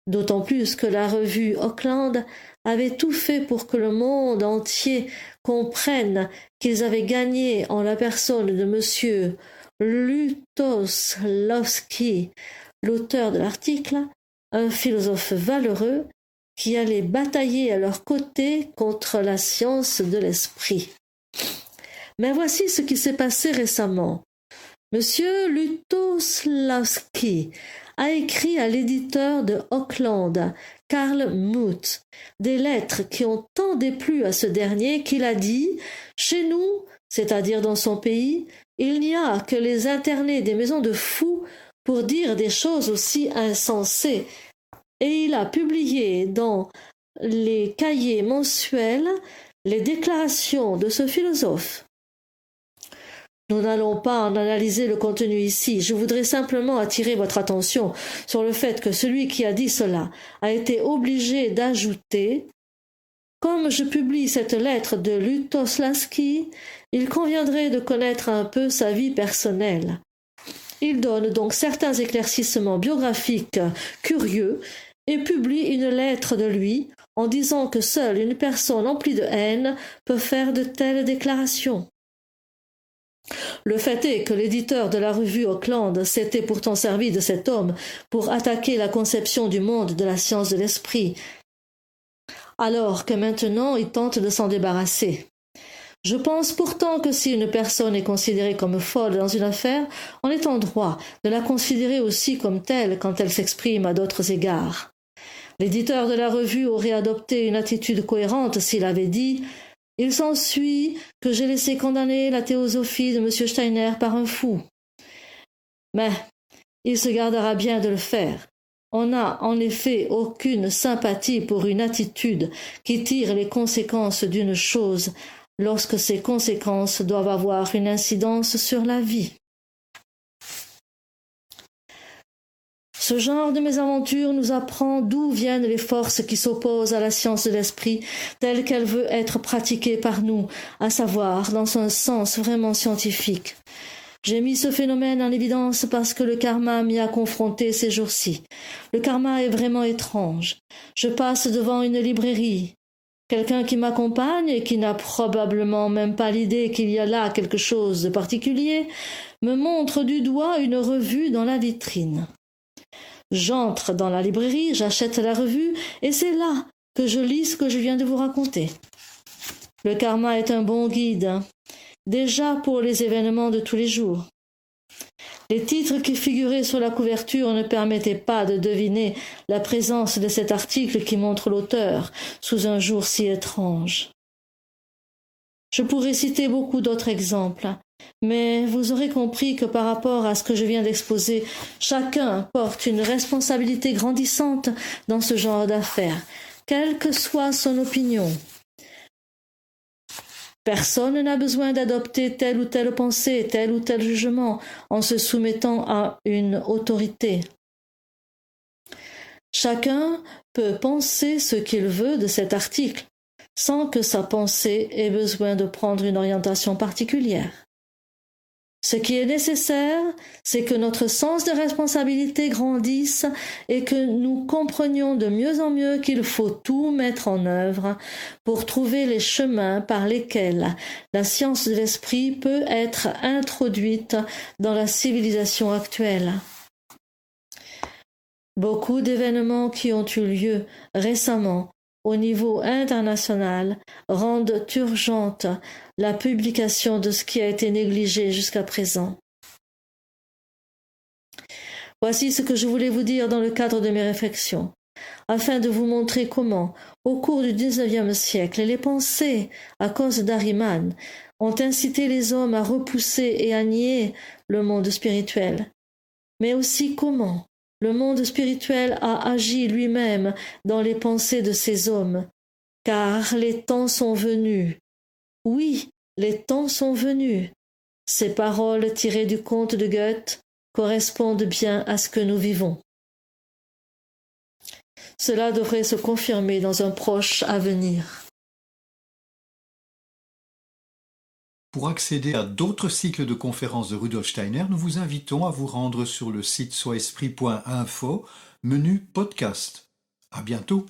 [SPEAKER 2] d'autant plus que la revue Auckland avait tout fait pour que le monde entier comprenne qu'ils avaient gagné en la personne de M. Lutosławski, l'auteur de l'article, un philosophe valeureux qui allait batailler à leur côté contre la science de l'esprit. Mais voici ce qui s'est passé récemment. Monsieur Lutosławski a écrit à l'éditeur de Auckland, Karl Muth, des lettres qui ont tant déplu à ce dernier qu'il a dit « Chez nous, c'est-à-dire dans son pays, il n'y a que les internés des maisons de fous pour dire des choses aussi insensées. » Et il a publié dans les cahiers mensuels les déclarations de ce philosophe. Nous n'allons pas en analyser le contenu ici. Je voudrais simplement attirer votre attention sur le fait que celui qui a dit cela a été obligé d'ajouter « Comme je publie cette lettre de Lutosławski, il conviendrait de connaître un peu sa vie personnelle. » Il donne donc certains éclaircissements biographiques curieux et publie une lettre de lui en disant que seule une personne emplie de haine peut faire de telles déclarations. Le fait est que l'éditeur de la revue Auckland s'était pourtant servi de cet homme pour attaquer la conception du monde de la science de l'esprit, alors que maintenant il tente de s'en débarrasser. Je pense pourtant que si une personne est considérée comme folle dans une affaire, on est en droit de la considérer aussi comme telle quand elle s'exprime à d'autres égards. L'éditeur de la revue aurait adopté une attitude cohérente s'il avait dit « Il s'ensuit que j'ai laissé condamner la théosophie de M. Steiner par un fou. » Mais il se gardera bien de le faire. On n'a en effet aucune sympathie pour une attitude qui tire les conséquences d'une chose lorsque ces conséquences doivent avoir une incidence sur la vie. Ce genre de mésaventure nous apprend d'où viennent les forces qui s'opposent à la science de l'esprit telle qu'elle veut être pratiquée par nous, à savoir dans un sens vraiment scientifique. J'ai mis ce phénomène en évidence parce que le karma m'y a confronté ces jours-ci. Le karma est vraiment étrange. Je passe devant une librairie. Quelqu'un qui m'accompagne et qui n'a probablement même pas l'idée qu'il y a là quelque chose de particulier me montre du doigt une revue dans la vitrine. J'entre dans la librairie, j'achète la revue et c'est là que je lis ce que je viens de vous raconter. Le karma est un bon guide, déjà pour les événements de tous les jours. Les titres qui figuraient sur la couverture ne permettaient pas de deviner la présence de cet article qui montre l'auteur sous un jour si étrange. Je pourrais citer beaucoup d'autres exemples, mais vous aurez compris que par rapport à ce que je viens d'exposer, chacun porte une responsabilité grandissante dans ce genre d'affaires, quelle que soit son opinion. Personne n'a besoin d'adopter telle ou telle pensée, tel ou tel jugement en se soumettant à une autorité. Chacun peut penser ce qu'il veut de cet article, sans que sa pensée ait besoin de prendre une orientation particulière. Ce qui est nécessaire, c'est que notre sens de responsabilité grandisse et que nous comprenions de mieux en mieux qu'il faut tout mettre en œuvre pour trouver les chemins par lesquels la science de l'esprit peut être introduite dans la civilisation actuelle. Beaucoup d'événements qui ont eu lieu récemment au niveau international rendent urgente la publication de ce qui a été négligé jusqu'à présent. Voici ce que je voulais vous dire dans le cadre de mes réflexions, afin de vous montrer comment, au cours du XIXe siècle, les pensées, à cause d'Ahriman, ont incité les hommes à repousser et à nier le monde spirituel, mais aussi comment le monde spirituel a agi lui-même dans les pensées de ces hommes, car les temps sont venus. Oui, les temps sont venus. Ces paroles tirées du conte de Goethe correspondent bien à ce que nous vivons. Cela devrait se confirmer dans un proche avenir.
[SPEAKER 1] Pour accéder à d'autres cycles de conférences de Rudolf Steiner, nous vous invitons à vous rendre sur le site soesprit.info, menu podcast. À bientôt.